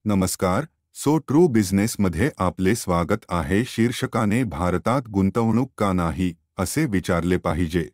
नमस्कार. So true business मध्ये आपले स्वागत आहे. शीर्षकाने भारतात गुंतवणूक का नाही असे विचारले पाहिजे.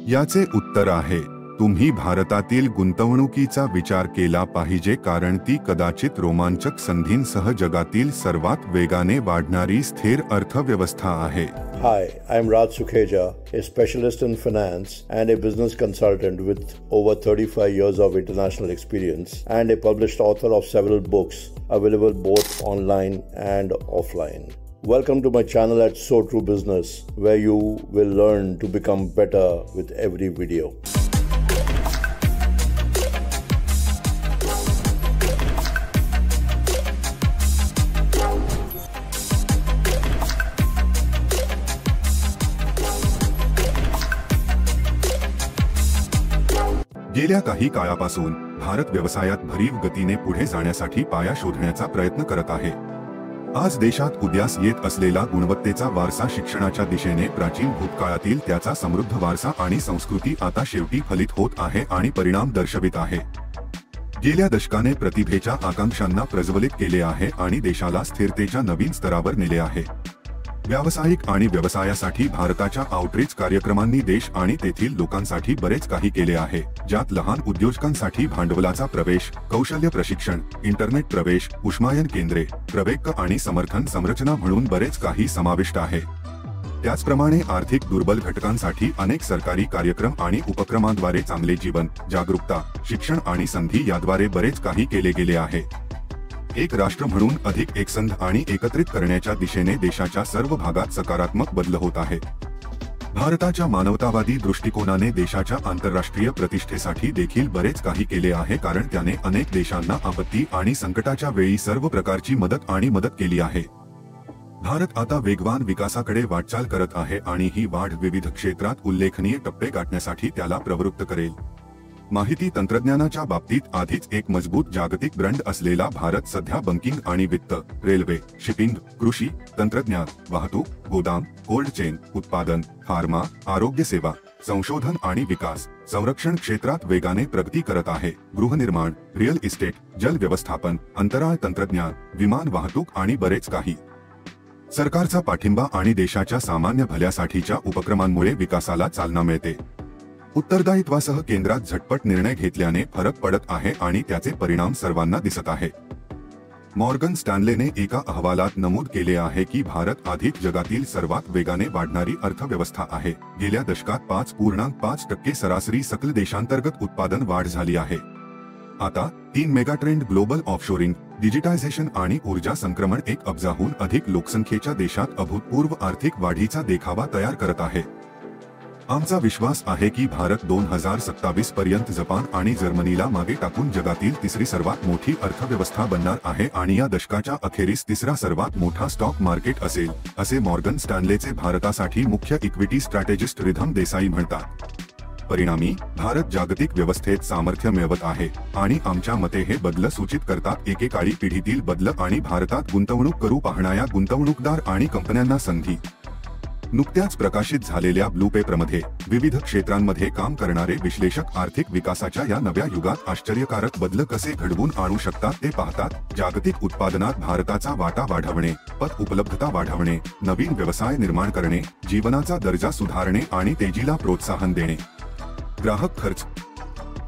याचे उत्तर आहे, तुम्ही भारतातील गुंतवणुकीचा विचार केला पाहिजे, कारण ती कदाचित रोमांचक संधींसह जगातील सर्वात वेगाने वाढणारी स्थिर अर्थव्यवस्था आहे. Hi, I'm Raj Sukheja, a specialist in finance and a business consultant with over 35 years of international experience and a published author of several books available both online and offline. Welcome to my channel at So True Business, where you will learn to become better with every video. गेल्या काही काळापासून भारत व्यवसायात भरीव गतीने पुढे जाण्यासाठी पाया शोधण्याचा प्रयत्न करत आहे. आज देशात उदयास येत असलेला गुणवत्तेचा वारसा, शिक्षणाच्या दिशेने प्राचीन भूतकाळातील त्याचा समृद्ध वारसा आणि संस्कृती आता शेवटी फलित होत आहे आणि परिणाम दर्शवित आहे. गेल्या दशकाने प्रतिभेच्या आकांक्षांना प्रज्वलित केले आहे आणि देशाला स्थिरतेच्या नवीन स्तरावर नेले आहे. व्यावसायिक आणि व्यवसायासाठी भारताच्या आउटरीच कार्यक्रमांनी देश आणि तेथील लोकांसाठी बरेच काही केले आहे, ज्यात लहान उद्योजकांसाठी भांडवलाचा प्रवेश, कौशल्य प्रशिक्षण, इंटरनेट प्रवेश, उष्मायन केंद्रे, प्रवेग आणि समर्थन संरचना म्हणून बरेच काही समाविष्ट आहे. त्याचप्रमाणे आर्थिक दुर्बल घटकांसाठी अनेक सरकारी कार्यक्रम आणि उपक्रमांद्वारे चांगले जीवन, जागरूकता, शिक्षण आणि संधी याद्वारे बरेच काही केले गेले आहे. एक राष्ट्र म्हणून अधिक एकसंध आणि एकत्रित करण्याच्या दिशेने देशाच्या सर्व भागात सकारात्मक बदल होत आहे. भारताच्या मानवतावादी दृष्टिकोनाने देशाच्या आंतरराष्ट्रीय प्रतिष्ठेसाठी देखील बरेच काही केले आहे, कारण त्याने अनेक देशांना आपत्ती आणि संकटाच्या वेळी सर्व प्रकारची मदत केली आहे. भारत आता वेगवान विकासाकडे वाटचाल करत आहे आणि ही वाढ विविध क्षेत्रात उल्लेखनीय टप्पे गाठण्यासाठी त्याला प्रवृत्त करेल. माहिती तंत्रज्ञानाच्या बाबतीत आधीच एक मजबूत जागतिक ब्रँड असलेला भारत सध्या बँकिंग आणि वित्त, रेल्वे, शिपिंग, कृषी, तंत्रज्ञान, वाहतूक, गोदाम, कोल्ड चेन, उत्पादन, फार्मा, आरोग्य सेवा, संशोधन आणि विकास, संरक्षण क्षेत्रात वेगाने प्रगती करत आहे. गृहनिर्माण, रिअल इस्टेट, जल व्यवस्थापन, अंतराळ तंत्रज्ञान, विमान वाहतूक आणि बरेच काही. सरकारचा पाठिंबा आणि देशाच्या सामान्य भल्यासाठीच्या उपक्रमांमुळे विकासाला चालना मिळते. उत्तरदायित्वासह केंद्रात झटपट निर्णय घेतल्याने फरक पडत आहे आणि त्याचे परिणाम सर्वांना दिसत आहे. मॉर्गन स्टॅनलेने एका अहवालात नमूद केले आहे की भारत अधिक जगातील सर्वात वेगाने वाढणारी अर्थव्यवस्था आहे. गेल्या दशकात 5.5% सरासरी सकल देशांतर्गत उत्पादन वाढ झाली आहे. आता 3 मेगाट्रेंड ग्लोबल ऑफशोरिंग, डिजिटायझेशन आणि ऊर्जा संक्रमण 1 अब्जाहून अधिक लोकसंख्येच्या देशात अभूतपूर्व आर्थिक वाढीचा देखावा तयार करत आहे. आमचा विश्वास आहे की भारत 2027 पर्यंत जपान आणि जर्मनीला मागे टाकून जगातील तिसरी सर्वात मोठी अर्थव्यवस्था बनणार आहे आणि या दशकाच्या अखेरीस तिसरा सर्वात मोठा स्टॉक मार्केट असेल, असे मॉर्गन स्टॅनलेचे भारतासाठी मुख्य इक्विटी स्ट्रॅटेजिस्ट रिधम देसाई म्हणतात. परिणामी भारत जागतिक व्यवस्थेत सामर्थ्य मिळवत आहे आणि आमच्या मते हे बदल सूचित करतात एकेकाळी पिढीतील बदल आणि भारतात गुंतवणूक करू पाहणाऱ्या गुंतवणूकदार आणि कंपन्यांना संधी. नुकत्याच प्रकाशित झालेल्या ब्लू पेपरमध्ये विविध क्षेत्रांमध्ये काम करणारे विश्लेषक आर्थिक विकासाच्या या नव्या युगात आश्चर्यकारक बदल कसे घडवून आणू शकतात ते पाहतात. जागतिक उत्पादनात भारताचा वाटा वाढवणे, पत उपलब्धता वाढवणे, नवीन व्यवसाय निर्माण करणे, जीवनाचा दर्जा सुधारणे आणि तेजीला प्रोत्साहन देणे. ग्राहक खर्च.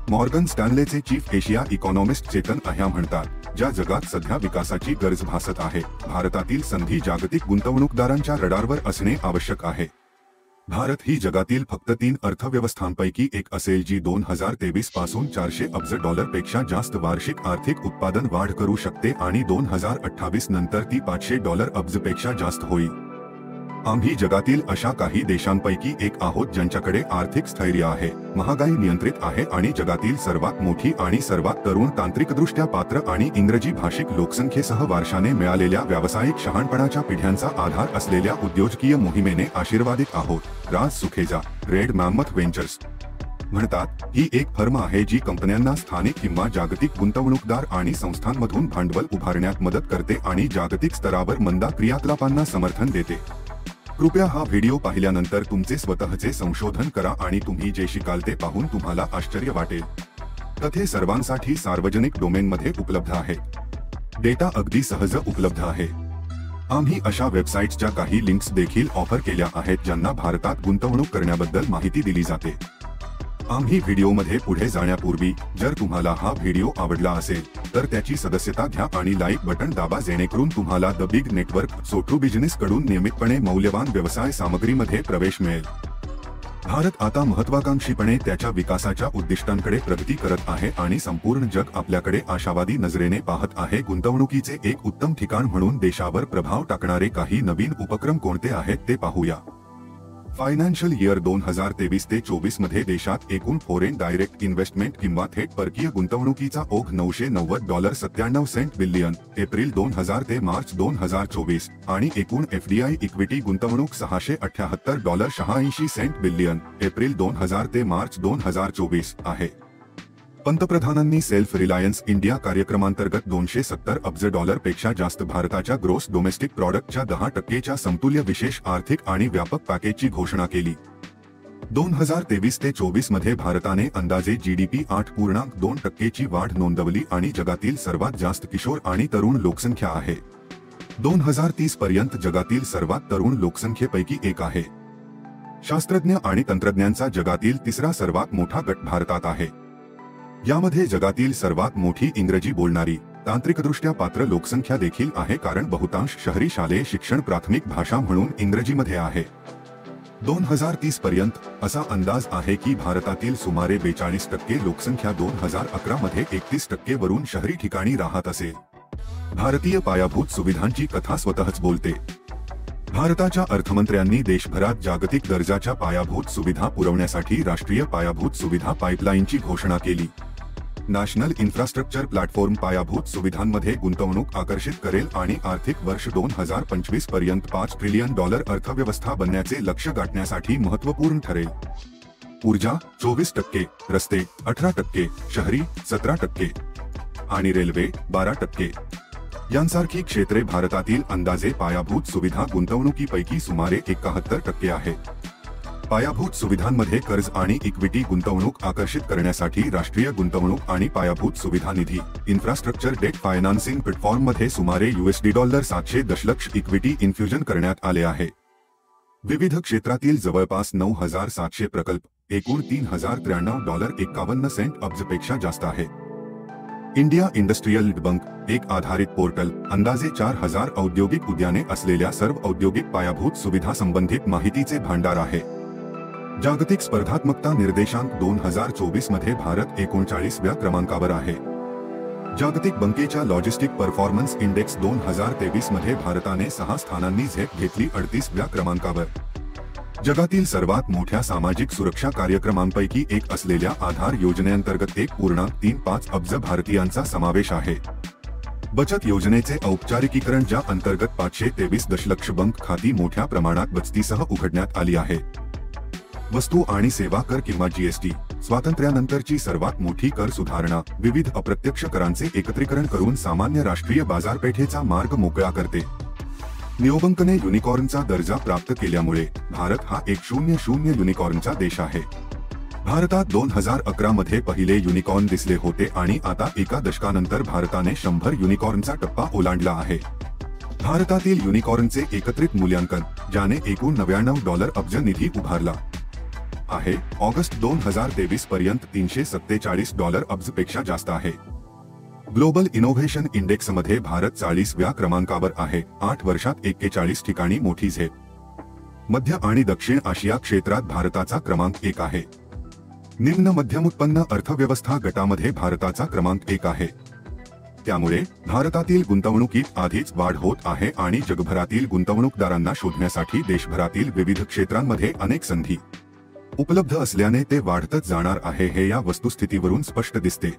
मॉर्गन स्टॅनलेचे chief Asia economist Chetan Ahya म्हणतात, ज्या जगात सध्या विकासाची गरज भासत आहे, भारतातील संधी जागतिक गुंतवणूकदारांच्या रडारवर असणे आवश्यक आहे. भारत ही जगातील फक्त 3 अर्थव्यवस्थांपैकी एक असेल जी 2023 पासून $400 अब्ज पेक्षा जास्त वार्षिक आर्थिक उत्पादन वाढ करू शकते आणि 2028 नंतर ती $500 अब्ज पेक्षा जास्त होईल. आम्ही जगातील अशा काही देशांपैकी एक आहोत ज्यांच्याकडे आर्थिक स्थैर्य आहे, महागाई नियंत्रित आहे आणि जगातील सर्वात मोठी आणि सर्वात तरुण, तांत्रिकदृष्ट्या पात्र आणि इंग्रजी भाषिक लोकसंख्येसह वारशाने मिळालेल्या व्यावसायिक शहाणपणाच्या पिढ्यांचा आधार असलेल्या उद्योजकीय मोहिमेने आशीर्वादित आहोत. राज सुखेजा, रेड मॅमथ व्हेंचर्स म्हणतात, ही एक फर्म आहे जी कंपन्यांना स्थानिक किंवा जागतिक गुंतवणूकदार आणि संस्थांमधून भांडवल उभारण्यात मदत करते आणि जागतिक स्तरावर मंद क्रियाकलापांना समर्थन देते. कृपया हा व्हिडिओ पाहिल्यानंतर तुमचे स्वतःचे संशोधन करा आणि तुम्ही जे शिकाल ते पाहून तुम्हाला आश्चर्य वाटेल. तथे सर्वांसाठी सार्वजनिक डोमेनमध्ये उपलब्ध आहेत. डेटा अगदी सहज उपलब्ध आहे। आम्ही अशा वेबसाईट्सच्या काही लिंक्स देखील ऑफर केल्या आहेत ज्यांना भारतात गुंतवणूक करण्याबद्दल माहिती दिली जाते। आम्ही व्हिडिओमध्ये पुढे जाण्यापूर्वी जर तुम्हाला हा व्हिडिओ आवडला असेल तर त्याची सदस्यता घ्या आणि लाईक बटन दाबा जेणेकरून तुम्हाला द बिग नेटवर्क सोट्रू बिझनेस कडून नियमितपणे मौल्यवान व्यवसाय सामग्रीमध्ये प्रवेश मिळेल। भारत आता महत्त्वाकांक्षीपणे त्याच्या विकासाच्या उद्दिष्टांकडे प्रगती करत आहे आणि संपूर्ण जग आपल्याकडे आशावादी नजरेने पाहत आहे। गुंतवणुकीचे एक उत्तम ठिकाण म्हणून देशावर प्रभाव टाकणारे काही नवीन उपक्रम कोणते आहेत ते पाहूया। फायनान्शियल इयर 2023 ते 24 मध्ये देशात एकूण फॉरेन डायरेक्ट इन्व्हेस्टमेंट किंवा थेट परकीय गुंतवणुकीचा ओघ $990.97 बिलियन एप्रिल 2000 ते मार्च 2024 आणि एकूण एफडीआय इक्विटी गुंतवणूक $678.86 बिलियन एप्रिल 2000 ते मार्च 2024 आहे। पंतप्रधानांनी सेल्फ रिलायन्स इंडिया कार्यक्रमांतर्गत $270 अब्ज पेक्षा जास्त भारताच्या ग्रोस डोमेस्टिक प्रॉडक्टच्या 10% समतुल्य विशेष आर्थिक आणि व्यापक पॅकेजची घोषणा केली। 2023 ते 24 मध्ये भारताने अंदाजे जीडीपी 8.2% वाढ नोंदवली आणि जगातील सर्वात जास्त किशोर आणि तरुण लोकसंख्या आहे। 2030 पर्यंत जगातील सर्वात तरुण लोकसंख्येपैकी एक आहे। शास्त्रज्ञ आणि तंत्रज्ञांचा जगातील तिसरा सर्वात मोठा गट भारतात आहे। यामध्ये जगातील सर्वात मोठी इंग्रजी बोलणारी तांत्रिकदृष्ट्या पात्र लोकसंख्या देखील आहे कारण बहुतांश शहरी शालेय शिक्षण प्राथमिक भाषा म्हणून इंग्रजीमध्ये आहे। 2030 पर्यंत असा अंदाज आहे की भारतातील सुमारे 42% लोकसंख्या 2011 मध्ये 31% वरून शहरी ठिकाणी राहत असेल। भारतीय पायाभूत सुविधांची कथा स्वतःच बोलते। भारताच्या अर्थमंत्र्यांनी देशभरात जागतिक दर्जाच्या पायाभूत सुविधा पुरवण्यासाठी राष्ट्रीय पायाभूत सुविधा पाईपलाईनची घोषणा केली। नॅशनल इन्फ्रास्ट्रक्चर प्लॅटफॉर्म पायाभूत सुविधांमध्ये गुंतवणूक आकर्षित करेल आणि आर्थिक वर्ष 2025 पर्यंत $5 ट्रिलियन अर्थव्यवस्था बनण्याचे लक्ष्य गाठण्यासाठी महत्त्वपूर्ण ठरेल। ऊर्जा 24%, रस्ते 18%, शहरी 17% आणि रेल्वे 12% यांसारखी क्षेत्रे भारतातील अंदाजे पायाभूत सुविधा गुंतवणुकीपैकी सुमारे 71% आहे। पायाभूत सुविधांमध्ये कर्ज आणि इक्विटी गुंतवणूक आकर्षित करण्यासाठी राष्ट्रीय गुंतवणूक आणि पायाभूत सुविधा निधी इन्फ्रास्ट्रक्चर डेट फायनान्सिंग प्लॅटफॉर्ममध्ये सुमारे $700 दशलक्ष इक्विटी इन्फ्युजन करण्यात आले आहे। विविध क्षेत्रातील जवळपास 9,700 प्रकल्प एकूण $3,093.51 अब्जपेक्षा जास्त आहे। इंडिया इंडस्ट्रियल बँक एक आधारित पोर्टल अंदाजे 4,000 औद्योगिक उद्याने असलेल्या सर्व औद्योगिक पायाभूत सुविधा संबंधित माहितीचे भांडार आहे। जागतिक स्पर्धात्मकता निर्देशांक 2024 मध्ये भारत 39व्या क्रमांकावर आहे। जागतिक बँकेच्या लॉजिस्टिक परफॉर्मन्स इंडेक्स 2023 मध्ये भारताने 6 स्थानांनी झेप घेतली 38व्या क्रमांकावर। जगातील सर्वात मोठ्या सामाजिक सुरक्षा कार्यक्रमांपैकी एक असलेल्या आधार योजनेअंतर्गत 1.35 अब्ज भारतीयांचा समावेश आहे। बचत योजनेचे औपचारिकीकरण ज्या अंतर्गत 523 दशलक्ष बँक खाती मोठ्या प्रमाणात बचतीसह उघडण्यात आली आहे। वस्तू आणि सेवा कर किंवा जीएसटी स्वातंत्र्यानंतरची सर्वात मोठी कर सुधारणा विविध अप्रत्यक्ष करांचे एकत्रीकरण करून सामान्य राष्ट्रीय बाजारपेठेचा मार्ग मोकळा करते। नियोबंकने युनिकॉर्नचा दर्जा प्राप्त केल्यामुळे भारत हा 100 युनिकॉर्नचा देश आहे। भारतात 2011 मध्ये पहिले युनिकॉर्न दिसले होते आणि आता एका दशकानंतर भारताने 100 युनिकॉर्नचा टप्पा ओलांडला आहे। भारतातील युनिकॉर्नचे एकत्रित मूल्यांकन ज्याने एकूण $99 अब्ज निधी उभारला आहे ऑगस्ट 2023 पर्यंत $347 अब्जपेक्षा जास्त आहे। ग्लोबल इनोव्हेशन इंडेक्समध्ये भारत 40व्या क्रमांकावर आहे। 8 वर्षात 41 ठिकाणी मोठी झेप। मध्य आणि दक्षिण आशिया क्षेत्रात भारताचा क्रमांक 1 आहे। निम्न मध्यम उत्पन्न अर्थव्यवस्था गटामध्ये भारताचा क्रमांक 1 आहे। त्यामुळे भारतातील गुंतवणुकीत आधीच वाढ होत आहे आणि जगभरातील गुंतवणूकदारांना शोधण्यासाठी देशभरातील विविध क्षेत्रांमध्ये अनेक संधी उपलब्ध असल्याने ते वाढतच जाणार आहे हे या वस्तुस्थितीवरून स्पष्ट दिसते।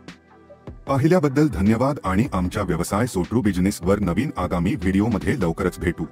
पाहिल्याबद्दल धन्यवाद आणि आमच्या व्यवसाय सोट्रू बिझनेस वर नवीन आगामी व्हिडिओमध्ये लवकरच भेटू।